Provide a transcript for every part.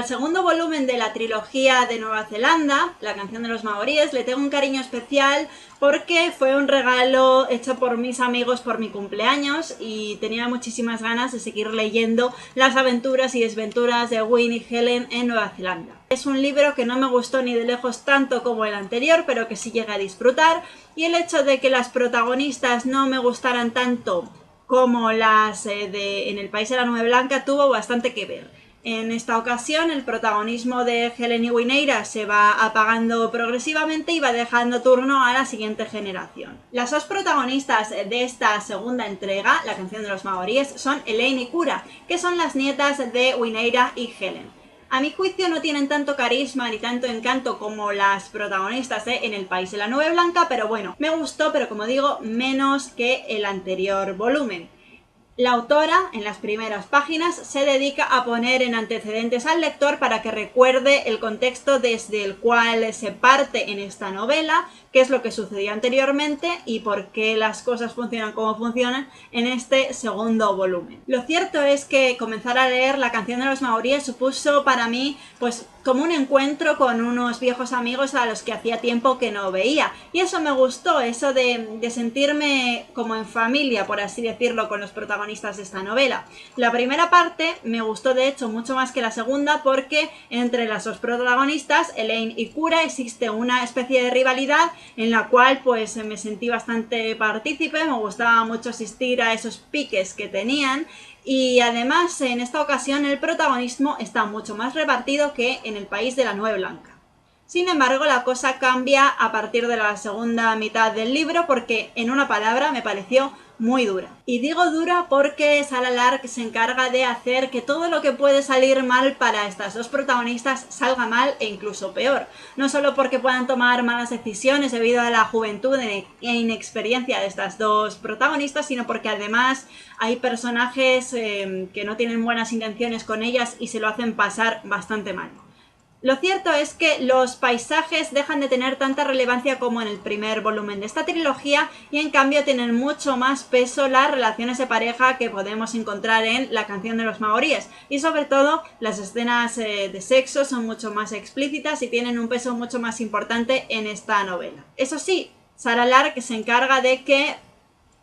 Al segundo volumen de la trilogía de Nueva Zelanda, La canción de los maoríes, le tengo un cariño especial porque fue un regalo hecho por mis amigos por mi cumpleaños y tenía muchísimas ganas de seguir leyendo las aventuras y desventuras de Wyn y Helen en Nueva Zelanda. Es un libro que no me gustó ni de lejos tanto como el anterior, pero que sí llegué a disfrutar, y el hecho de que las protagonistas no me gustaran tanto como las en El País de la Nube Blanca tuvo bastante que ver. En esta ocasión el protagonismo de Helen y Wynneira se va apagando progresivamente y va dejando turno a la siguiente generación. Las dos protagonistas de esta segunda entrega, La canción de los maoríes, son Elaine y Cura, que son las nietas de Wynneira y Helen. A mi juicio no tienen tanto carisma ni tanto encanto como las protagonistas de En el País de la Nube Blanca, pero bueno, me gustó, pero como digo, menos que el anterior volumen. La autora, en las primeras páginas, se dedica a poner en antecedentes al lector para que recuerde el contexto desde el cual se parte en esta novela, qué es lo que sucedió anteriormente y por qué las cosas funcionan como funcionan en este segundo volumen. Lo cierto es que comenzar a leer La canción de los maoríes supuso para mí, pues, como un encuentro con unos viejos amigos a los que hacía tiempo que no veía. Y eso me gustó, eso de sentirme como en familia, por así decirlo, con los protagonistas de esta novela. La primera parte me gustó de hecho mucho más que la segunda porque entre las dos protagonistas, Elaine y Cura, existe una especie de rivalidad en la cual pues me sentí bastante partícipe, me gustaba mucho asistir a esos piques que tenían. Y además en esta ocasión el protagonismo está mucho más repartido que en El País de la Nube Blanca. Sin embargo, la cosa cambia a partir de la segunda mitad del libro porque, en una palabra, me pareció muy dura. Y digo dura porque Sarah Lark se encarga de hacer que todo lo que puede salir mal para estas dos protagonistas salga mal e incluso peor. No solo porque puedan tomar malas decisiones debido a la juventud e inexperiencia de estas dos protagonistas, sino porque además hay personajes que no tienen buenas intenciones con ellas y se lo hacen pasar bastante mal. Lo cierto es que los paisajes dejan de tener tanta relevancia como en el primer volumen de esta trilogía y en cambio tienen mucho más peso las relaciones de pareja que podemos encontrar en La canción de los maoríes, y sobre todo las escenas de sexo son mucho más explícitas y tienen un peso mucho más importante en esta novela. Eso sí, Sarah Lark se encarga de que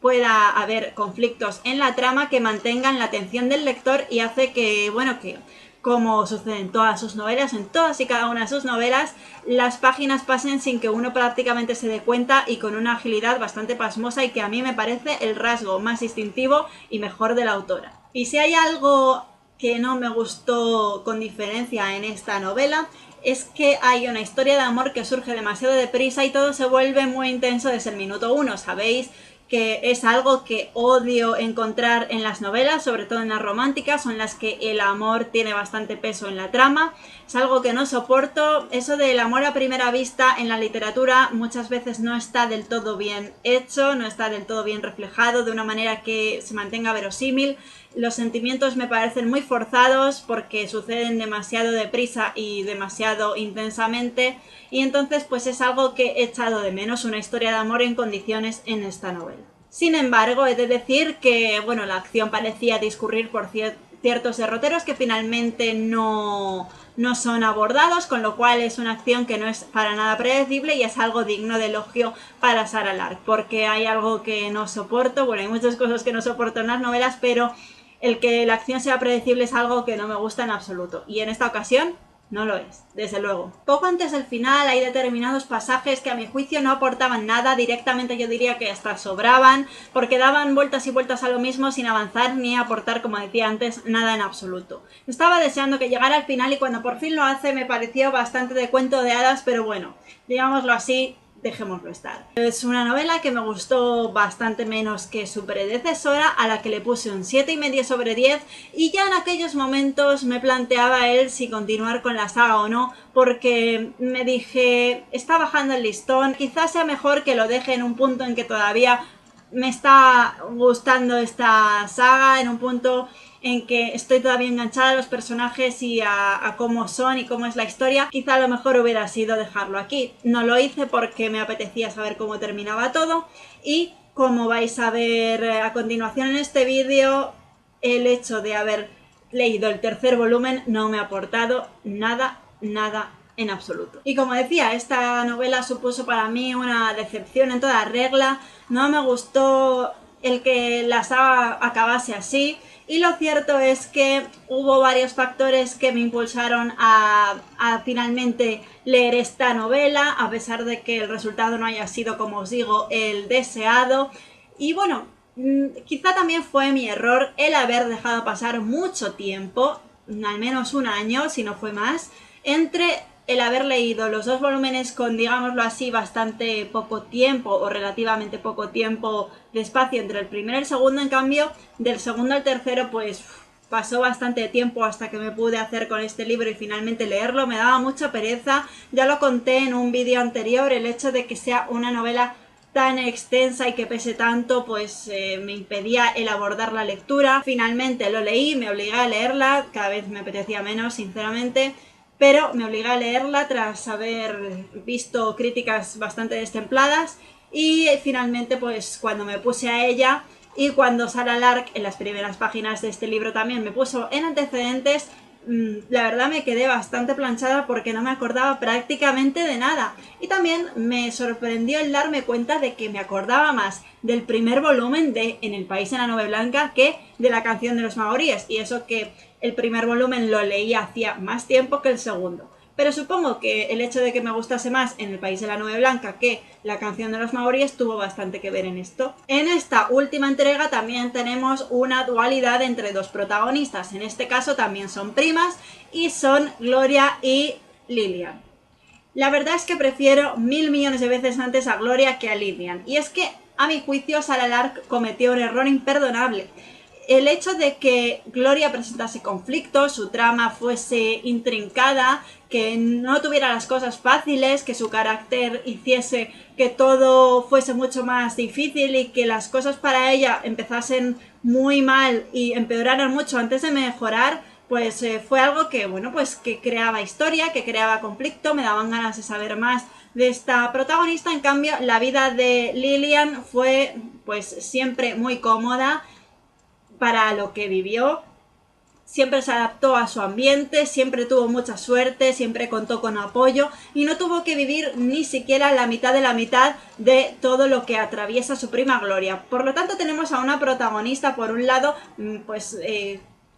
pueda haber conflictos en la trama que mantengan la atención del lector y hace que, bueno, que como sucede en todas sus novelas, en todas y cada una de sus novelas, las páginas pasen sin que uno prácticamente se dé cuenta y con una agilidad bastante pasmosa y que a mí me parece el rasgo más distintivo y mejor de la autora. Y si hay algo que no me gustó con diferencia en esta novela, es que hay una historia de amor que surge demasiado deprisa y todo se vuelve muy intenso desde el minuto 1, ¿sabéis? Que es algo que odio encontrar en las novelas, sobre todo en las románticas, son las que el amor tiene bastante peso en la trama. Es algo que no soporto. Eso del amor a primera vista en la literatura muchas veces no está del todo bien hecho, no está del todo bien reflejado de una manera que se mantenga verosímil. Los sentimientos me parecen muy forzados porque suceden demasiado deprisa y demasiado intensamente, y entonces pues es algo que he echado de menos, una historia de amor en condiciones en esta novela. Sin embargo, he de decir que bueno, la acción parecía discurrir por ciertos derroteros que finalmente no son abordados, con lo cual es una acción que no es para nada predecible y es algo digno de elogio para Sarah Lark, porque hay algo que no soporto, bueno, hay muchas cosas que no soporto en las novelas, pero el que la acción sea predecible es algo que no me gusta en absoluto, y en esta ocasión no lo es, desde luego. Poco antes del final hay determinados pasajes que a mi juicio no aportaban nada, directamente yo diría que hasta sobraban, porque daban vueltas y vueltas a lo mismo sin avanzar ni aportar, como decía antes, nada en absoluto. Estaba deseando que llegara al final y cuando por fin lo hace me pareció bastante de cuento de hadas, pero bueno, digámoslo así, dejémoslo estar. Es una novela que me gustó bastante menos que su predecesora, a la que le puse un 7,5 sobre 10, y ya en aquellos momentos me planteaba él si continuar con la saga o no, porque me dije, está bajando el listón, quizás sea mejor que lo deje en un punto en que todavía me está gustando esta saga, en un punto en que estoy todavía enganchada a los personajes y a cómo son y cómo es la historia. Quizá a lo mejor hubiera sido dejarlo aquí. No lo hice porque me apetecía saber cómo terminaba todo, y como vais a ver a continuación en este vídeo, el hecho de haber leído el tercer volumen, no me ha aportado nada, nada en absoluto. Y como decía, esta novela supuso para mí una decepción en toda regla. No me gustó el que la saga acabase así. Y lo cierto es que hubo varios factores que me impulsaron a finalmente leer esta novela, a pesar de que el resultado no haya sido, como os digo, el deseado. Y bueno, quizá también fue mi error el haber dejado pasar mucho tiempo, al menos un año, si no fue más, entre el haber leído los dos volúmenes con, digámoslo así, bastante poco tiempo o relativamente poco tiempo de espacio entre el primero y el segundo. En cambio, del segundo al tercero, pues pasó bastante tiempo hasta que me pude hacer con este libro y finalmente leerlo. Me daba mucha pereza, ya lo conté en un vídeo anterior, el hecho de que sea una novela tan extensa y que pese tanto, pues me impedía el abordar la lectura. Finalmente lo leí, me obligué a leerla, cada vez me apetecía menos, sinceramente, pero me obligué a leerla tras haber visto críticas bastante destempladas y finalmente pues cuando me puse a ella y cuando Sarah Lark en las primeras páginas de este libro también me puso en antecedentes, la verdad me quedé bastante planchada porque no me acordaba prácticamente de nada. Y también me sorprendió el darme cuenta de que me acordaba más del primer volumen de En el país en la nube blanca que de la canción de los maoríes. Y eso que el primer volumen lo leí hacía más tiempo que el segundo. Pero supongo que el hecho de que me gustase más En el país de la nube blanca que la canción de los maoríes tuvo bastante que ver en esto. En esta última entrega también tenemos una dualidad entre dos protagonistas. En este caso también son primas y son Gloria y Lilian. La verdad es que prefiero 1000 millones de veces antes a Gloria que a Lilian. Y es que, a mi juicio, Sarah Lark cometió un error imperdonable. El hecho de que Gloria presentase conflictos, su trama fuese intrincada, que no tuviera las cosas fáciles, que su carácter hiciese que todo fuese mucho más difícil y que las cosas para ella empezasen muy mal y empeoraran mucho antes de mejorar, pues fue algo que, bueno, pues que creaba historia, que creaba conflicto, me daban ganas de saber más de esta protagonista. En cambio, la vida de Lilian fue pues siempre muy cómoda para lo que vivió. Siempre se adaptó a su ambiente, siempre tuvo mucha suerte, siempre contó con apoyo y no tuvo que vivir ni siquiera la mitad de todo lo que atraviesa su prima Gloria. Por lo tanto, tenemos a una protagonista, por un lado, pues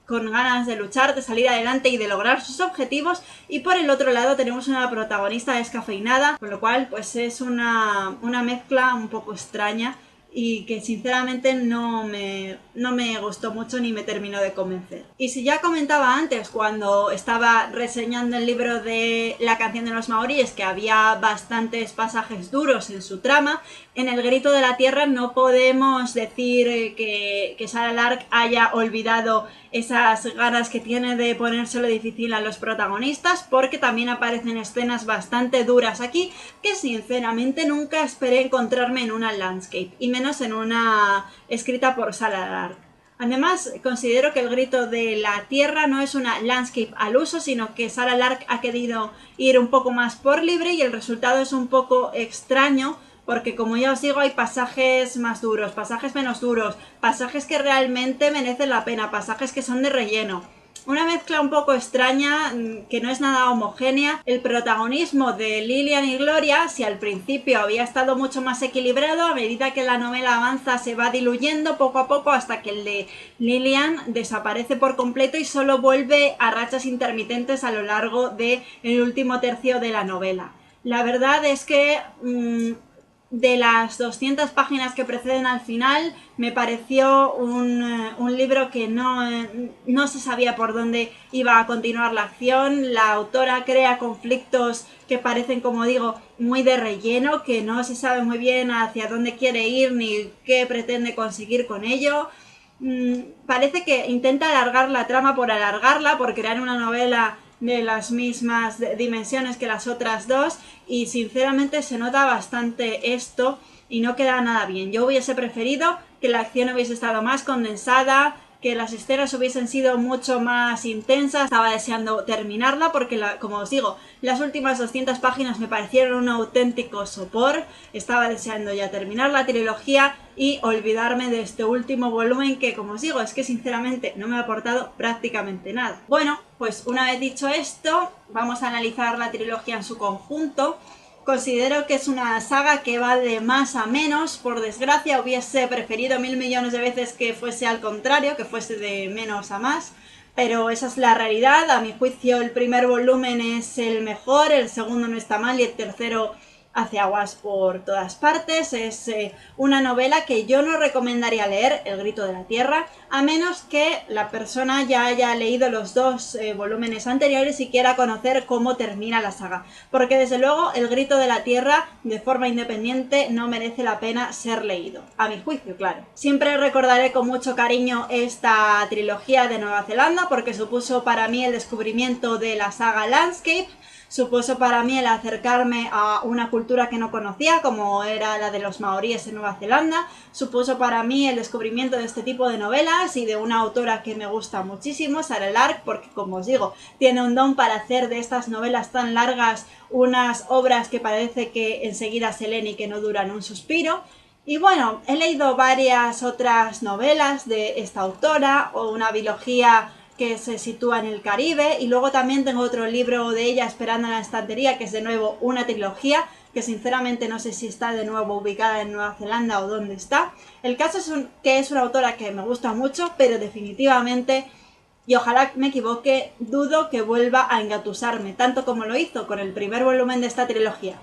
con ganas de luchar, de salir adelante y de lograr sus objetivos, y por el otro lado tenemos una protagonista descafeinada, con lo cual pues es una mezcla un poco extraña y que sinceramente no me gustó mucho ni me terminó de convencer. Y si ya comentaba antes, cuando estaba reseñando el libro de La canción de los maoríes, que había bastantes pasajes duros en su trama, en El grito de la tierra no podemos decir que Sarah Lark haya olvidado esas ganas que tiene de ponérselo difícil a los protagonistas, porque también aparecen escenas bastante duras aquí que sinceramente nunca esperé encontrarme en una landscape, y menos en una escrita por Sarah Lark. Además, considero que El grito de la tierra no es una landscape al uso, sino que Sarah Lark ha querido ir un poco más por libre y el resultado es un poco extraño, porque como ya os digo, hay pasajes más duros, pasajes menos duros, pasajes que realmente merecen la pena, pasajes que son de relleno. Una mezcla un poco extraña, que no es nada homogénea. El protagonismo de Lilian y Gloria, si al principio había estado mucho más equilibrado, a medida que la novela avanza se va diluyendo poco a poco hasta que el de Lilian desaparece por completo y solo vuelve a rachas intermitentes a lo largo del último tercio de la novela. La verdad es que de las 200 páginas que preceden al final, me pareció un libro que no se sabía por dónde iba a continuar la acción. La autora crea conflictos que parecen, como digo, muy de relleno, que no se sabe muy bien hacia dónde quiere ir ni qué pretende conseguir con ello. Parece que intenta alargar la trama por alargarla, por crear una novela de las mismas dimensiones que las otras dos, y sinceramente se nota bastante esto y no queda nada bien. Yo hubiese preferido que la acción hubiese estado más condensada, que las escenas hubiesen sido mucho más intensas. Estaba deseando terminarla porque, como os digo, las últimas 200 páginas me parecieron un auténtico sopor. Estaba deseando ya terminar la trilogía y olvidarme de este último volumen que, como os digo, es que sinceramente no me ha aportado prácticamente nada. Bueno, pues una vez dicho esto, vamos a analizar la trilogía en su conjunto. Considero que es una saga que va de más a menos. Por desgracia, hubiese preferido 1000 millones de veces que fuese al contrario, que fuese de menos a más. Pero esa es la realidad. A mi juicio, el primer volumen es el mejor, el segundo no está mal y el tercero hace aguas por todas partes. Es una novela que yo no recomendaría leer, El grito de la tierra, a menos que la persona ya haya leído los dos volúmenes anteriores y quiera conocer cómo termina la saga. Porque desde luego El grito de la tierra, de forma independiente, no merece la pena ser leído. A mi juicio, claro. Siempre recordaré con mucho cariño esta trilogía de Nueva Zelanda porque supuso para mí el descubrimiento de la saga Landscape. Supuso para mí el acercarme a una cultura que no conocía, como era la de los maoríes en Nueva Zelanda. Supuso para mí el descubrimiento de este tipo de novelas y de una autora que me gusta muchísimo, Sarah Lark, porque, como os digo, tiene un don para hacer de estas novelas tan largas unas obras que parece que enseguida se leen y que no duran un suspiro. Y bueno, he leído varias otras novelas de esta autora, o una biología que se sitúa en el Caribe, y luego también tengo otro libro de ella esperando en la estantería, que es de nuevo una trilogía, que sinceramente no sé si está de nuevo ubicada en Nueva Zelanda o dónde está. El caso es que es una autora que me gusta mucho, pero definitivamente, y ojalá me equivoque, dudo que vuelva a engatusarme, tanto como lo hizo con el primer volumen de esta trilogía,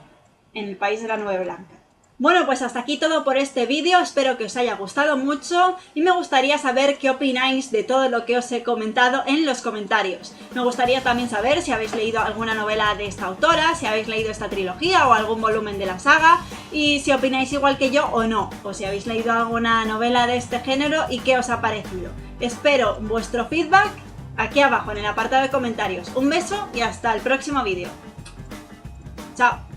En el país de la Nueve Blanca. Bueno, pues hasta aquí todo por este vídeo, espero que os haya gustado mucho y me gustaría saber qué opináis de todo lo que os he comentado en los comentarios. Me gustaría también saber si habéis leído alguna novela de esta autora, si habéis leído esta trilogía o algún volumen de la saga, y si opináis igual que yo o no, o si habéis leído alguna novela de este género y qué os ha parecido. Espero vuestro feedback aquí abajo en el apartado de comentarios. Un beso y hasta el próximo vídeo. Chao.